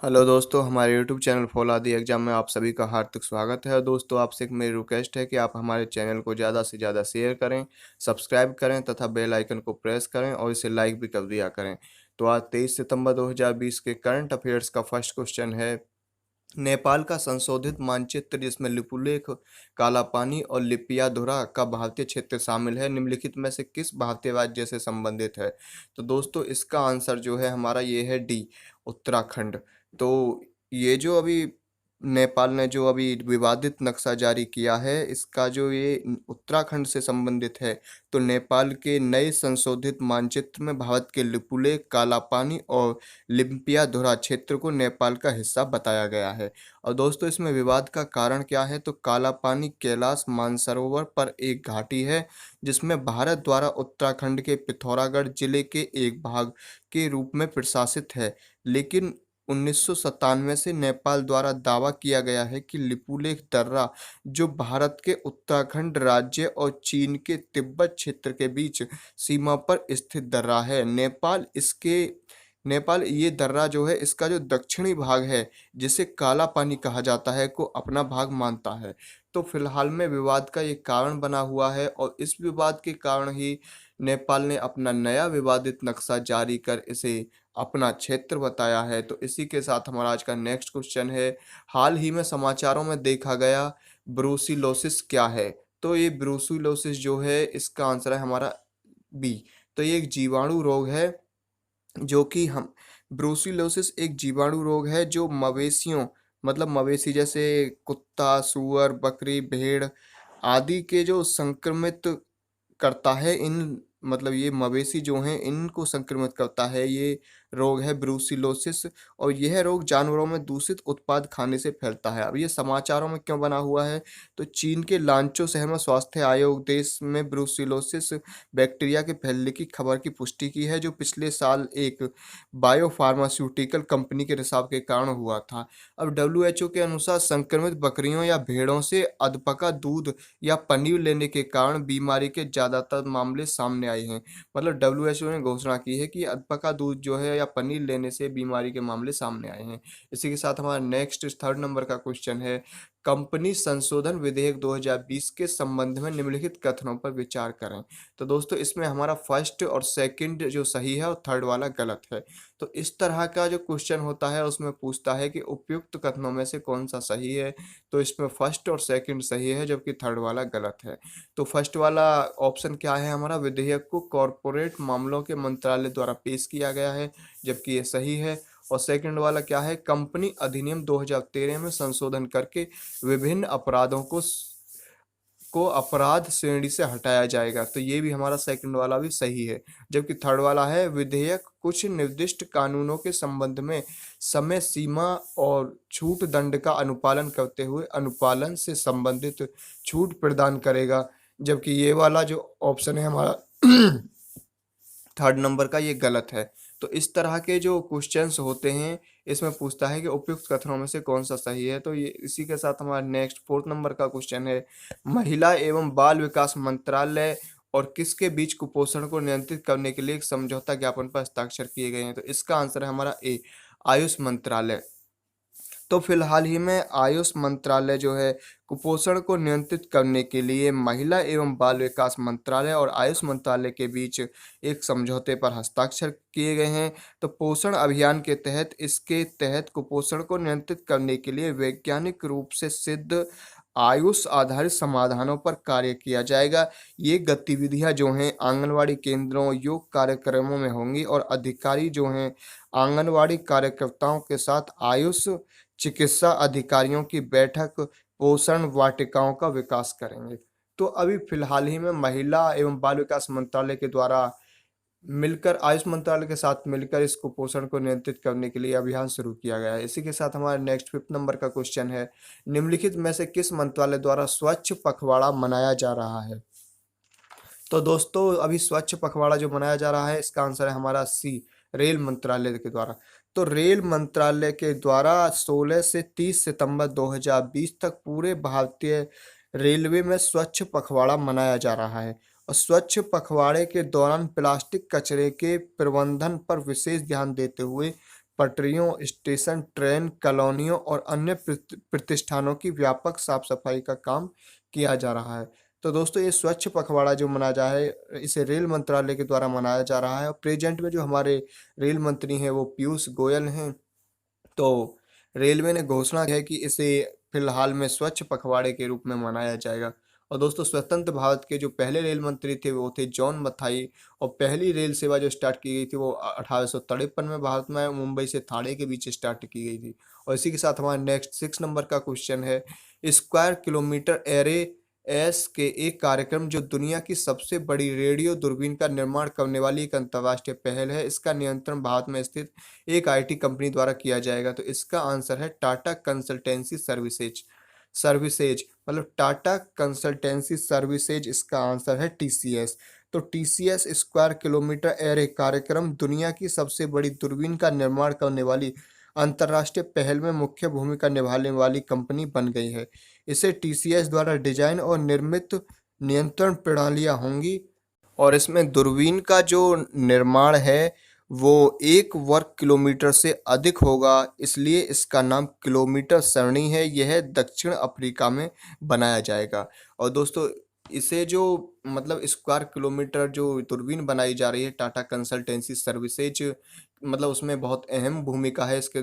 Hello दोस्तों, हमारे YouTube channel फौलादी exam में आप सभी का हार्दिक स्वागत है। दोस्तों, आपसे एक मेरी रिक्वेस्ट है कि आप हमारे चैनल को ज़्यादा से ज़्यादा शेयर करें, सब्सक्राइब करें तथा बेल आइकन को प्रेस करें और इसे लाइक भी कर दिया करें। तो आज 23 सितंबर 2020 के करंट अफेयर्स का फर्स्ट क्वेश्चन है। नेपाल का संशोधित मानचित्र जिसमें लिपुलेख, काला पानी और लिपियाधुरा का भारतीय क्षेत्र शामिल है, निम्नलिखित में से किस भारतीय राज्य से संबंधित है? तो दोस्तों, इसका आंसर जो है हमारा ये है डी, उत्तराखंड। तो ये जो अभी नेपाल ने जो अभी विवादित नक्शा जारी किया है, इसका जो ये उत्तराखंड से संबंधित है। तो नेपाल के नए संशोधित मानचित्र में भारत के लिपुलेख, काला पानी और लिपियाधुरा क्षेत्र को नेपाल का हिस्सा बताया गया है। और दोस्तों, इसमें विवाद का कारण क्या है? तो काला पानी कैलाश मानसरोवर पर एक घाटी है जिसमें भारत द्वारा उत्तराखंड के पिथौरागढ़ जिले के एक भाग के रूप में प्रशासित है, लेकिन 1997 से नेपाल द्वारा दावा किया गया है कि लिपुलेख दर्रा, जो भारत के उत्तराखंड राज्य और चीन के तिब्बत क्षेत्र के बीच सीमा पर स्थित दर्रा है। नेपाल ये दर्रा जो है, इसका जो दक्षिणी भाग है, जिसे काला पानी कहा जाता है, को अपना भाग मानता है। तो फिलहाल में विवाद का ये कारण बना हुआ है और इस विवाद के कारण ही नेपाल ने अपना नया विवादित नक्शा जारी कर इसे अपना क्षेत्र बताया है। तो इसी के साथ हमारा आज का नेक्स्ट क्वेश्चन है। हाल ही में समाचारों में देखा गया ब्रूसिलोसिस क्या है? तो ये ब्रूसिलोसिस जो है, इसका आंसर है हमारा बी। तो ये एक जीवाणु रोग है जो कि हम ब्रूसिलोसिस एक जीवाणु रोग है जो मवेशियों, मतलब मवेशी जैसे कुत्ता, सूअर, बकरी, भेड़ आदि के जो संक्रमित करता है। इन मतलब ये मवेशी जो हैं, इनको संक्रमित करता है ये रोग है ब्रूसिलोसिस। और यह रोग जानवरों में दूषित उत्पाद खाने से फैलता है। अब ये समाचारों में क्यों बना हुआ है? तो चीन के लांचो शहर में स्वास्थ्य आयोग देश में ब्रूसिलोसिस बैक्टीरिया के फैलने की खबर की पुष्टि की है, जो पिछले साल एक बायोफार्मास्यूटिकल कंपनी के रिसाव के कारण हुआ था। अब डब्ल्यूएचओ के अनुसार संक्रमित बकरियों या भेड़ों से अधपका दूध या पनीर लेने के कारण बीमारी के ज़्यादातर मामले सामने आए हैं। मतलब डब्ल्यूएचओ ने घोषणा की है कि अधपका दूध जो है या पनीर लेने से बीमारी के मामले सामने आए हैं। इसी के साथ हमारा नेक्स्ट थर्ड नंबर का क्वेश्चन है। कंपनी संशोधन विधेयक 2020 के संबंध में निम्नलिखित कथनों पर विचार करें। तो दोस्तों, इसमें हमारा फर्स्ट और सेकंड जो सही है और थर्ड वाला गलत है। तो इस तरह का जो क्वेश्चन होता है उसमें पूछता है कि उपयुक्त कथनों में से कौन सा सही है। तो इसमें फर्स्ट और सेकंड सही है, जबकि थर्ड वाला गलत है। तो फर्स्ट वाला ऑप्शन क्या है हमारा? विधेयक को कॉरपोरेट मामलों के मंत्रालय द्वारा पेश किया गया है, जबकि ये सही है। और सेकंड वाला क्या है? कंपनी अधिनियम 2013 में संशोधन करके विभिन्न अपराधों को अपराध श्रेणी से हटाया जाएगा। तो ये भी हमारा सेकंड वाला भी सही है। जबकि थर्ड वाला है, विधेयक कुछ निर्दिष्ट कानूनों के संबंध में समय सीमा और छूट दंड का अनुपालन करते हुए अनुपालन से संबंधित छूट प्रदान करेगा। जबकि ये वाला जो ऑप्शन है हमारा थर्ड नंबर का, ये गलत है। तो इस तरह के जो क्वेश्चंस होते हैं, इसमें पूछता है कि उपयुक्त कथनों में से कौन सा सही है। तो ये इसी के साथ हमारा नेक्स्ट फोर्थ नंबर का क्वेश्चन है। महिला एवं बाल विकास मंत्रालय और किसके बीच कुपोषण को नियंत्रित करने के लिए एक समझौता ज्ञापन पर हस्ताक्षर किए गए हैं? तो इसका आंसर है हमारा ए, आयुष मंत्रालय। तो फिलहाल ही में आयुष मंत्रालय जो है, कुपोषण को नियंत्रित करने के लिए महिला एवं बाल विकास मंत्रालय और आयुष मंत्रालय के बीच एक समझौते पर हस्ताक्षर किए गए हैं। तो पोषण अभियान के तहत इसके तहत कुपोषण को नियंत्रित करने के लिए वैज्ञानिक रूप से सिद्ध आयुष आधारित समाधानों पर कार्य किया जाएगा। ये गतिविधियां जो हैं आंगनवाड़ी केंद्रों, योग कार्यक्रमों में होंगी और अधिकारी जो हैं आंगनवाड़ी कार्यकर्ताओं के साथ आयुष चिकित्सा अधिकारियों की बैठक पोषण वाटिकाओं का विकास करेंगे। तो अभी फिलहाल ही में महिला एवं बाल विकास मंत्रालय के द्वारा मिलकर आयुष मंत्रालय के साथ मिलकर इस कुपोषण को नियंत्रित करने के लिए अभियान शुरू किया गया है। इसी के साथ हमारा नेक्स्ट फिफ्थ नंबर का क्वेश्चन है। निम्नलिखित में से किस मंत्रालय द्वारा स्वच्छ पखवाड़ा मनाया जा रहा है? तो दोस्तों, अभी स्वच्छ पखवाड़ा जो मनाया जा रहा है, इसका आंसर है हमारा सी, रेल मंत्रालय के द्वारा। तो रेल मंत्रालय के द्वारा 16 से 30 सितंबर 2020 तक पूरे भारतीय रेलवे में स्वच्छ पखवाड़ा मनाया जा रहा है। और स्वच्छ पखवाड़े के दौरान प्लास्टिक कचरे के प्रबंधन पर विशेष ध्यान देते हुए पटरियों, स्टेशन, ट्रेन, कॉलोनियों और अन्य प्रतिष्ठानों की व्यापक साफ सफाई का काम किया जा रहा है। तो दोस्तों ये स्वच्छ पखवाड़ा जो मनाया जा है, इसे रेल मंत्रालय के द्वारा मनाया जा रहा है और प्रेजेंट में जो हमारे रेल मंत्री हैं वो पीयूष गोयल हैं। तो रेलवे ने घोषणा की है कि इसे फिलहाल में स्वच्छ पखवाड़े के रूप में मनाया जाएगा। और दोस्तों स्वतंत्र भारत के जो पहले रेल मंत्री थे वो थे जॉन मथाई, और पहली रेल सेवा जो स्टार्ट की गई थी वो 1853 में भारत में मुंबई से ठाणे के बीच स्टार्ट की गई थी। और इसी के साथ हमारा नेक्स्ट 6 नंबर का क्वेश्चन है, स्क्वायर किलोमीटर एरे एस के एक कार्यक्रम जो दुनिया की सबसे बड़ी रेडियो दूरबीन का निर्माण करने वाली एक अंतर्राष्ट्रीय पहल है, इसका नियंत्रण भारत में स्थित एक आईटी कंपनी द्वारा किया जाएगा। तो इसका आंसर है टाटा कंसल्टेंसी सर्विसेज। सर्विसेज मतलब टाटा कंसल्टेंसी सर्विसेज, इसका आंसर है टीसीएस। तो टीसीएस स्क्वायर किलोमीटर एरे कार्यक्रम दुनिया की सबसे बड़ी दूरबीन का निर्माण करने वाली अंतर्राष्ट्रीय पहल में मुख्य भूमिका निभाने वाली कंपनी बन गई है। इसे टीसीएस द्वारा डिजाइन और निर्मित नियंत्रण प्रणालियां होंगी, और इसमें दूरबीन का जो निर्माण है वो 1 वर्ग किलोमीटर से अधिक होगा, इसलिए इसका नाम किलोमीटर सरणी है। यह दक्षिण अफ्रीका में बनाया जाएगा। और दोस्तों इसे जो मतलब स्क्वायर किलोमीटर जो दूरबीन बनाई जा रही है टाटा कंसल्टेंसी सर्विसेज, मतलब उसमें बहुत अहम भूमिका है, इसके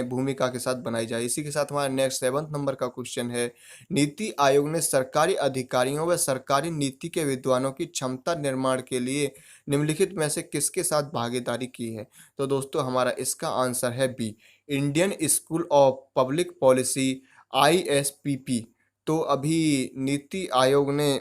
भूमिका के साथ बनाई जाए। इसी के साथ हमारा नेक्स्ट 7 नंबर का क्वेश्चन है, नीति आयोग ने सरकारी अधिकारियों व सरकारी नीति के विद्वानों की क्षमता निर्माण के लिए निम्नलिखित में से किसके साथ भागीदारी की है? तो दोस्तों हमारा इसका आंसर है B, Indian school of public policy, ISPP. तो अभी नीति आयोग ने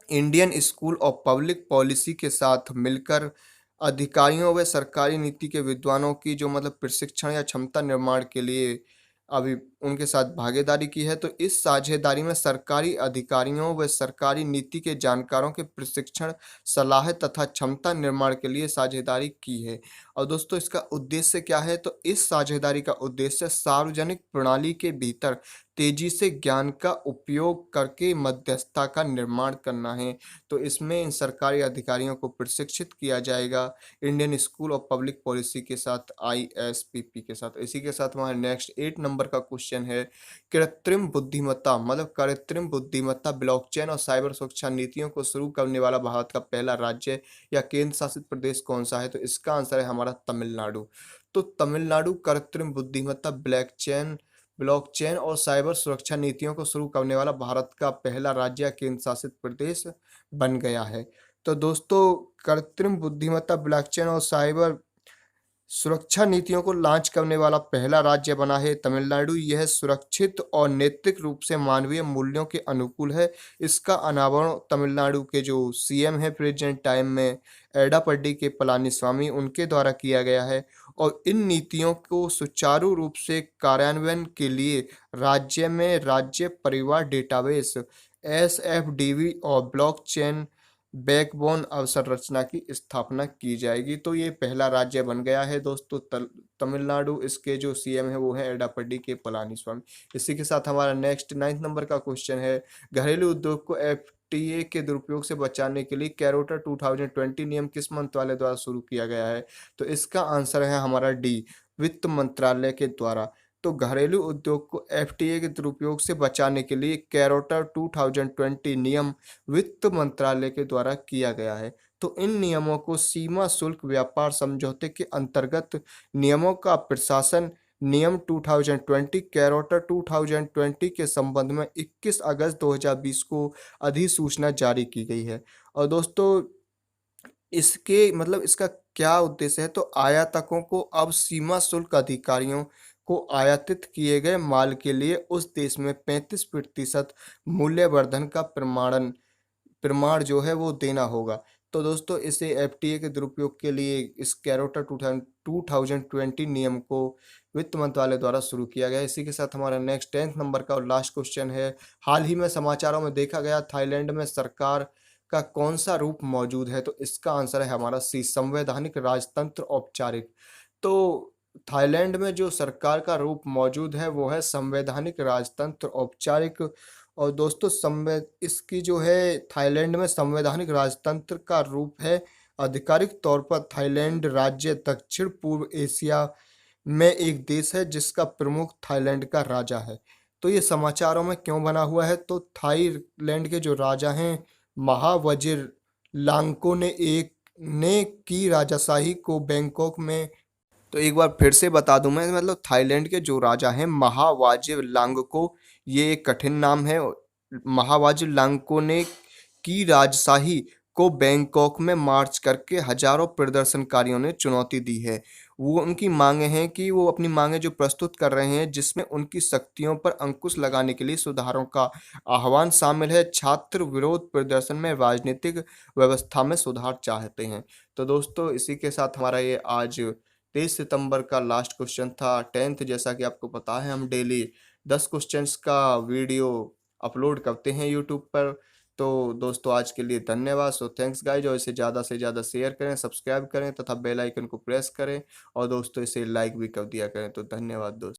Indian school of public policy के साथ मिलकर अधिकारियों व सरकारी नीति के विद्वानों की जो मतलब प्रशिक्षण या क्षमता निर्माण के लिए अभी उनके साथ भागीदारी की है। तो इस साझेदारी में सरकारी अधिकारियों व सरकारी नीति के जानकारों के प्रशिक्षण, सलाह तथा क्षमता निर्माण के लिए साझेदारी की है। और दोस्तों इसका उद्देश्य क्या है? तो इस साझेदारी का उद्देश्य सार्वजनिक प्रणाली के भीतर तेजी से ज्ञान का उपयोग करके मध्यस्थता का निर्माण करना है। तो इसमें इन सरकारी अधिकारियों को प्रशिक्षित किया जाएगा Indian school of public policy के साथ, आईएसपीपी के साथ। इसी के साथ हमारा नेक्स्ट 8 नंबर का क्वेश्चन है, कृत्रिम बुद्धिमत्ता मतलब कृत्रिम बुद्धिमत्ता, ब्लॉकचेन और साइबर सुरक्षा नीतियों को शुरू करने वाला भारत का पहला राज्य या केंद्र शासित प्रदेश कौन सा है? तो इसका आंसर है हमारा तमिलनाडु। तो तमिलनाडु कृत्रिम बुद्धिमत्ता, ब्लॉकचेन और साइबर सुरक्षा नीतियों को शुरू करने वाला भारत का पहला राज्य या केंद्र शासित प्रदेश बन गया है। तो दोस्तों कृत्रिम बुद्धिमत्ता, ब्लॉकचेन और साइबर सुरक्षा नीतियों को लॉन्च करने वाला पहला राज्य बना है तमिलनाडु। यह सुरक्षित और नैतिक रूप से मानवीय मूल्यों के अनुकूल है। इसका अनावरण तमिलनाडु के जो सीएम है प्रेजेंट टाइम में, एडापड्डी के पलानीस्वामी, उनके द्वारा किया गया है। और इन नीतियों को सुचारू रूप से कार्यान्वयन के लिए राज्य में राज्य परिवार डेटाबेस, एसएफडीबी और ब्लॉकचेन बैकबोन अवसंरचना की स्थापना की जाएगी। तो ये पहला राज्य बन गया है दोस्तों तमिलनाडु। इसके जो सीएम है वो है एडापड्डी के पलानीस्वामी। इसी के साथ हमारा नेक्स्ट 9 नंबर का क्वेश्चन है, घरेलू उद्योग को एफटीए के दुरुपयोग से बचाने के लिए कैरोटा 2020 नियम किस मंत्रालय द्वारा शुरू किया गया है? तो इसका आंसर है हमारा डी, वित्त मंत्रालय के द्वारा। तो घरेलू उद्योग को एफटीए के दुरुपयोग से बचाने के लिए कैरोटा 2020 नियम वित्त मंत्रालय के द्वारा किया गया है। तो इन नियमों को सीमा शुल्क व्यापार समझौते के अंतर्गत नियमों का प्रशासन नियम 2020 कैरोटा 2020 के संबंध में 21 अगस्त 2020 को अधिसूचना जारी की गई है। और दोस्तों इसके मतलब इसका क्या उद्देश्य है? तो आयातकों को अब सीमा शुल्क अधिकारियों को आयातित किए गए माल के लिए उस देश में 35% मूल्यवर्धन का प्रमाण जो है वो देना होगा। तो दोस्तों इसे एफटीए के दुरुपयोग के लिए इस कैरोटा 2020 नियम को वित्त मंत्रालय द्वारा शुरू किया गया। इसी के साथ हमारा नेक्स्ट 10 नंबर का और लास्ट क्वेश्चन है, हाल ही में समाचारों में देखा गया थाईलैंड में सरकार का कौन सा रूप मौजूद है? तो इसका आंसर है हमारा सी, संवैधानिक राजतंत्र औपचारिक। तो थाईलैंड में जो सरकार का रूप मौजूद है वो है संवैधानिक राजतंत्र औपचारिक। और दोस्तों इसकी जो है थाईलैंड में संवैधानिक राजतंत्र का रूप है आधिकारिक तौर पर थाईलैंड राज्य दक्षिण पूर्व एशिया में एक देश है जिसका प्रमुख थाईलैंड का राजा है। तो ये समाचारों में क्यों बना हुआ है, तो थाईलैंड के जो राजा हैं महावजीर लांगको ने की राजाशाही को बैंकॉक में। तो एक बार फिर से बता दूं मैं, मतलब थाईलैंड के जो राजा हैं महावाजिरलांगको, ये एक कठिन नाम है। महावाजिरलांगको ने की राजशाही को बैंकॉक में मार्च करके हजारों प्रदर्शनकारियों ने चुनौती दी है। वो उनकी मांगे हैं कि वो अपनी मांगे जो प्रस्तुत कर रहे हैं, जिसमें उनकी शक्तियों पर अंकुश लगाने के लिए सुधारों का आह्वान शामिल है। छात्र विरोध प्रदर्शन में राजनीतिक व्यवस्था में सुधार चाहते हैं। तो दोस्तों, इसी के साथ हमारा ये आज 23 सितंबर का लास्ट क्वेश्चन था 10th। जैसा कि आपको पता है, हम डेली 10 क्वेश्चंस का वीडियो अपलोड करते हैं यूट्यूब पर। तो दोस्तों, आज के लिए धन्यवाद। सो थैंक्स गाइज, और इसे ज़्यादा से ज़्यादा शेयर करें, सब्सक्राइब करें तथा बेल आइकन को प्रेस करें, और दोस्तों इसे लाइक भी कर दिया करें। तो धन्यवाद दोस्तों।